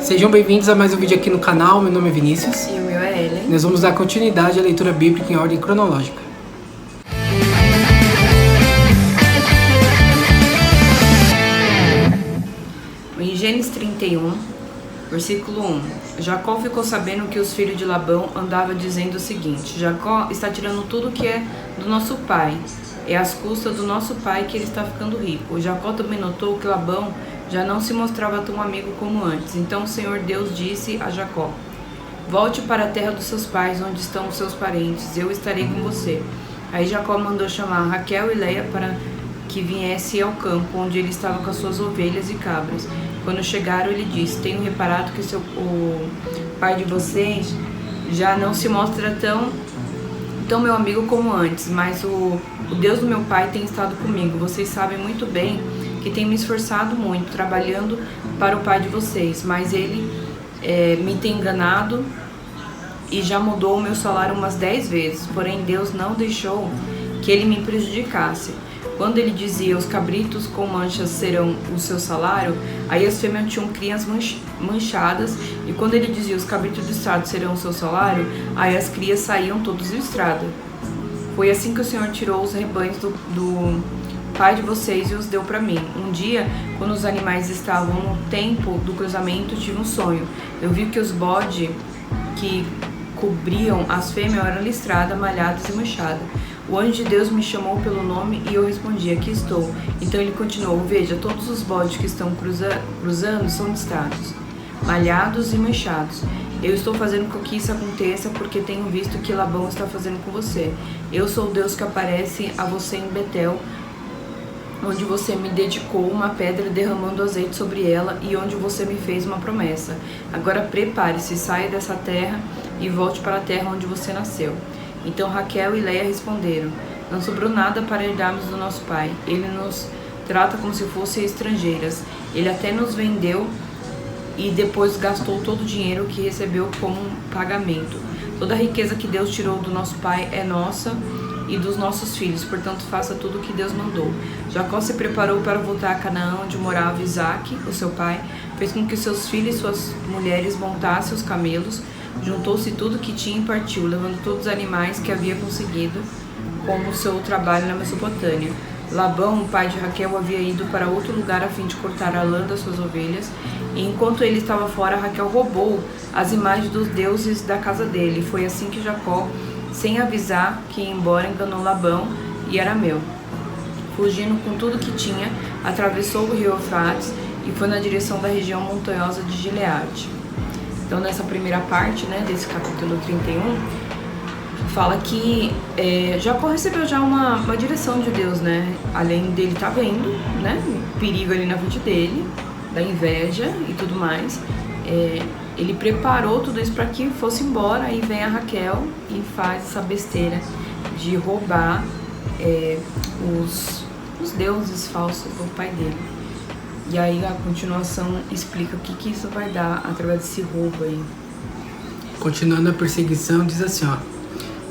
Sejam bem-vindos a mais um vídeo aqui no canal. Meu nome é Vinícius. E o meu é Ellen. Nós vamos dar continuidade à leitura bíblica em ordem cronológica. Em Gênesis 31, versículo 1. Jacó ficou sabendo que os filhos de Labão andavam dizendo o seguinte: Jacó está tirando tudo que é do nosso pai. É às custas do nosso pai que ele está ficando rico. Jacó também notou que Labão já não se mostrava tão amigo como antes. Então o Senhor Deus disse a Jacó: volte para a terra dos seus pais, onde estão os seus parentes. Eu estarei com você. Aí Jacó mandou chamar Raquel e Leia para que viesse ao campo, onde ele estava com as suas ovelhas e cabras. Quando chegaram, ele disse: tenho reparado que o pai de vocês já não se mostra tão meu amigo como antes, mas o Deus do meu pai tem estado comigo. Vocês sabem muito bem que tenho me esforçado muito, trabalhando para o pai de vocês, mas ele me tem enganado e já mudou o meu salário umas 10 vezes. Porém, Deus não deixou que ele me prejudicasse. Quando ele dizia: os cabritos com manchas serão o seu salário, aí as fêmeas tinham crias manchadas, e quando ele dizia: os cabritos listrados serão o seu salário, aí as crias saíam todos listradas. Foi assim que o Senhor tirou os rebanhos do pai de vocês e os deu para mim. Um dia, quando os animais estavam no tempo do cruzamento, tive um sonho. Eu vi que os bodes que cobriam as fêmeas eram listradas, malhadas e manchadas. O anjo de Deus me chamou pelo nome e eu respondi: aqui estou. Então ele continuou: veja, todos os bodes que estão cruzando são listrados, malhados e manchados. Eu estou fazendo com que isso aconteça porque tenho visto que Labão está fazendo com você. Eu sou o Deus que aparece a você em Betel, onde você me dedicou uma pedra derramando azeite sobre ela e onde você me fez uma promessa. Agora prepare-se, saia dessa terra e volte para a terra onde você nasceu. Então Raquel e Leia responderam: não sobrou nada para herdarmos do nosso pai. Ele nos trata como se fossem estrangeiras. Ele até nos vendeu e depois gastou todo o dinheiro que recebeu como pagamento. Toda a riqueza que Deus tirou do nosso pai é nossa e dos nossos filhos, portanto faça tudo o que Deus mandou. Jacó se preparou para voltar a Canaã, onde morava Isaque, o seu pai, fez com que seus filhos e suas mulheres montassem os camelos, juntou-se tudo que tinha e partiu, levando todos os animais que havia conseguido, como o seu trabalho na Mesopotâmia. Labão, o pai de Raquel, havia ido para outro lugar a fim de cortar a lã das suas ovelhas, e enquanto ele estava fora, Raquel roubou as imagens dos deuses da casa dele. Foi assim que Jacó, sem avisar que ia embora, enganou Labão e Arameu. Fugindo com tudo que tinha, atravessou o rio Eufrates e foi na direção da região montanhosa de Gileade. Então, nessa primeira parte, desse capítulo 31, fala que Jacó recebeu já uma direção de Deus, além dele estar vendo, perigo ali na frente dele, da inveja e tudo mais. Ele preparou tudo isso para que fosse embora. Aí vem a Raquel e faz essa besteira de roubar os deuses falsos do pai dele. E aí a continuação explica o que isso vai dar através desse roubo aí. Continuando a perseguição, diz assim,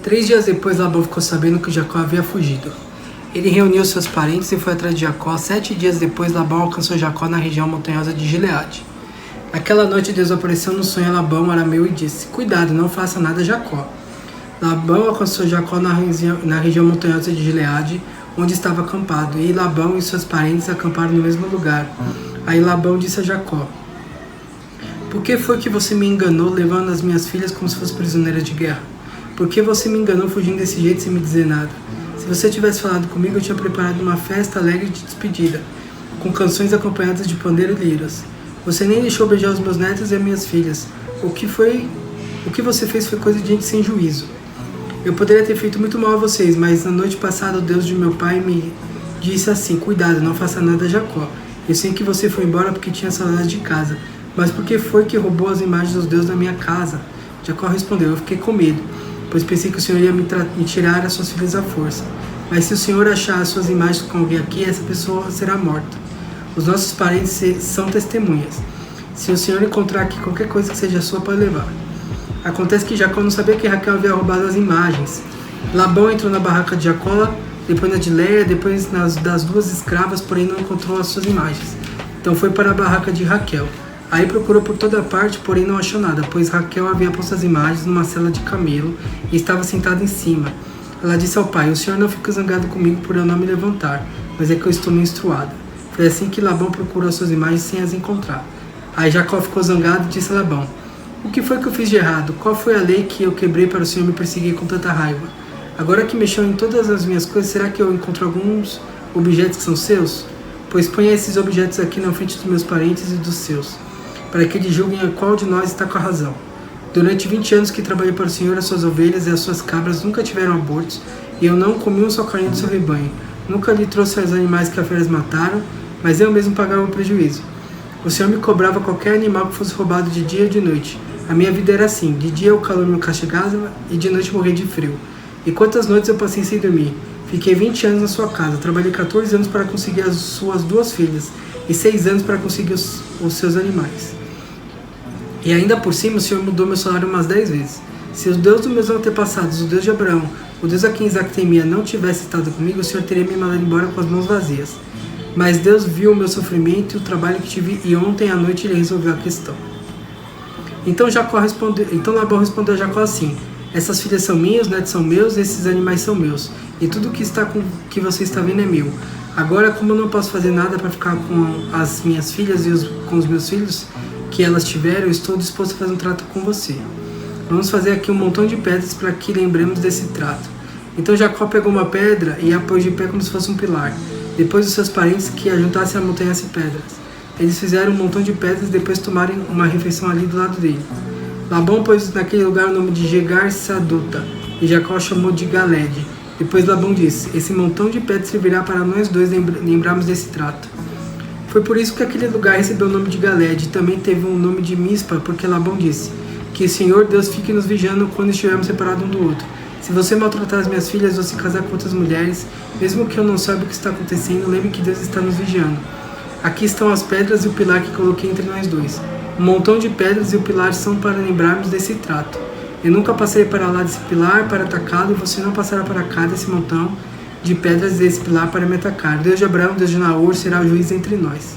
3 dias depois, Labão ficou sabendo que Jacó havia fugido. Ele reuniu seus parentes e foi atrás de Jacó. 7 dias depois, Labão alcançou Jacó na região montanhosa de Gileade. Naquela noite, Deus apareceu no sonho a Labão, Arameu, e disse: cuidado, não faça nada a Jacó. Labão alcançou Jacó na região montanhosa de Gileade, onde estava acampado, e Labão e seus parentes acamparam no mesmo lugar. Aí Labão disse a Jacó: por que foi que você me enganou, levando as minhas filhas como se fossem prisioneiras de guerra? Por que você me enganou fugindo desse jeito sem me dizer nada? Se você tivesse falado comigo, eu tinha preparado uma festa alegre de despedida, com canções acompanhadas de pandeiro e liras. Você nem deixou beijar os meus netos e as minhas filhas. O que você fez foi coisa de gente sem juízo. Eu poderia ter feito muito mal a vocês, mas na noite passada o Deus de meu pai me disse assim: cuidado, não faça nada a Jacó. Eu sei que você foi embora porque tinha saudade de casa, mas por que foi que roubou as imagens dos deuses da minha casa? Jacó respondeu: eu fiquei com medo, pois pensei que o Senhor ia me tirar as suas filhas à força. Mas se o Senhor achar as suas imagens com alguém aqui, essa pessoa será morta. Os nossos parentes são testemunhas. Se o Senhor encontrar aqui qualquer coisa que seja sua, pode levar. Acontece que Jacó não sabia que Raquel havia roubado as imagens. Labão entrou na barraca de Jacó, depois na de Leia, depois das 2 escravas, porém não encontrou as suas imagens. Então foi para a barraca de Raquel. Aí procurou por toda parte, porém não achou nada, pois Raquel havia posto as imagens numa cela de camelo e estava sentada em cima. Ela disse ao pai: o senhor não fica zangado comigo por eu não me levantar, mas é que eu estou menstruada. Foi assim que Labão procurou suas imagens sem as encontrar. Aí Jacó ficou zangado e disse a Labão: o que foi que eu fiz de errado? Qual foi a lei que eu quebrei para o senhor me perseguir com tanta raiva? Agora que mexeu em todas as minhas coisas, será que eu encontro alguns objetos que são seus? Pois ponha esses objetos aqui na frente dos meus parentes e dos seus, para que eles julguem a qual de nós está com a razão. Durante 20 anos que trabalhei para o Senhor, as suas ovelhas e as suas cabras nunca tiveram abortos, e eu não comi um só carne do seu rebanho. Nunca lhe trouxe os animais que as feras mataram, mas eu mesmo pagava o prejuízo. O Senhor me cobrava qualquer animal que fosse roubado de dia ou de noite. A minha vida era assim: de dia o calor me castigava e de noite morria de frio. E quantas noites eu passei sem dormir? Fiquei 20 anos na sua casa, trabalhei 14 anos para conseguir as suas 2 filhas e 6 anos para conseguir os seus animais. E ainda por cima o Senhor mudou meu salário umas 10 vezes. Se o Deus dos meus antepassados, o Deus de Abraão, o Deus a quem Isaac temia, não tivesse estado comigo, o Senhor teria me mandado embora com as mãos vazias. Mas Deus viu o meu sofrimento e o trabalho que tive, e ontem à noite ele resolveu a questão. Então Labão respondeu a Jacó assim: essas filhas são minhas, os netos são meus, esses animais são meus, e tudo que você está vendo é meu. Agora, como eu não posso fazer nada para ficar com as minhas filhas e com os meus filhos que elas tiveram, eu estou disposto a fazer um trato com você. Vamos fazer aqui um montão de pedras para que lembremos desse trato. Então Jacó pegou uma pedra e a pôs de pé como se fosse um pilar. Depois os seus parentes que ajuntassem a montanha e pedras. Eles fizeram um montão de pedras e depois tomaram uma refeição ali do lado dele. Labão pôs naquele lugar o nome de Jegar-Saduta, e Jacó chamou de Galede. Depois Labão disse: esse montão de pedras servirá para nós dois lembrarmos desse trato. Foi por isso que aquele lugar recebeu o nome de Galede, e também teve um nome de Mispa, porque Labão disse: que o Senhor Deus fique nos vigiando quando estivermos separados um do outro. Se você maltratar as minhas filhas ou se casar com outras mulheres, mesmo que eu não saiba o que está acontecendo, lembre que Deus está nos vigiando. Aqui estão as pedras e o pilar que coloquei entre nós dois. Um montão de pedras e o pilar são para lembrarmos desse trato. Eu nunca passarei para lá desse pilar para atacá-lo, e você não passará para cá desse montão de pedras desse pilar para me atacar. Deus de Abraão, Deus de Naor, será o juiz entre nós.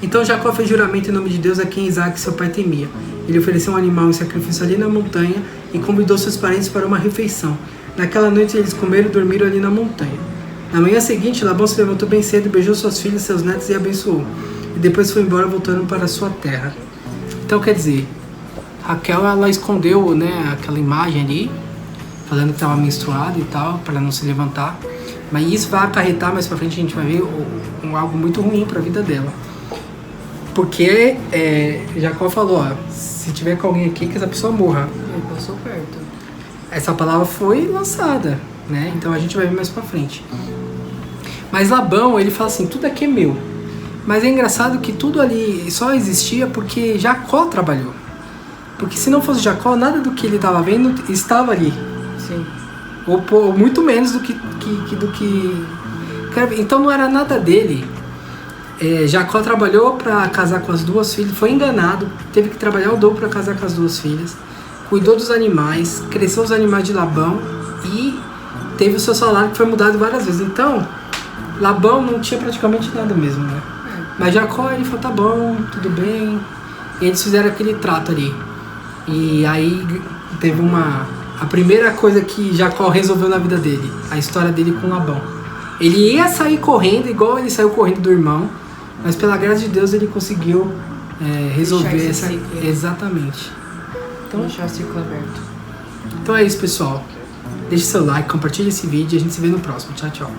Então Jacó fez juramento em nome de Deus a quem Isaac seu pai temia. Ele ofereceu um animal em sacrifício ali na montanha e convidou seus parentes para uma refeição. Naquela noite eles comeram e dormiram ali na montanha. Na manhã seguinte, Labão se levantou bem cedo, beijou suas filhas, seus netos e abençoou. E depois foi embora, voltando para sua terra. Então, quer dizer, Raquel, ela escondeu, né, aquela imagem ali, falando que estava menstruada e tal, para não se levantar. Mas isso vai acarretar mais pra frente, a gente vai ver algo muito ruim para a vida dela. Porque Jacó falou: ó, se tiver com alguém aqui, que essa pessoa morra. Ele passou perto. Essa palavra foi lançada, né? Então a gente vai ver mais pra frente. Mas Labão, ele fala assim: tudo aqui é meu. Mas é engraçado que tudo ali só existia porque Jacó trabalhou. Porque se não fosse Jacó, nada do que ele estava vendo estava ali. Sim. Ou muito menos do que... Então não era nada dele. Jacó trabalhou para casar com as 2 filhas, foi enganado, teve que trabalhar o dobro para casar com as 2 filhas, cuidou dos animais, cresceu os animais de Labão e teve o seu salário que foi mudado várias vezes. Então, Labão não tinha praticamente nada mesmo, né? Mas Jacó, ele falou: tá bom, tudo bem. E eles fizeram aquele trato ali. E aí teve a primeira coisa que Jacó resolveu na vida dele, a história dele com Labão. Ele ia sair correndo, igual ele saiu correndo do irmão, mas pela graça de Deus ele conseguiu resolver essa... Ciclo. Exatamente. Então, deixar o ciclo aberto. Então é isso, pessoal. Deixe seu like, compartilhe esse vídeo e a gente se vê no próximo. Tchau, tchau.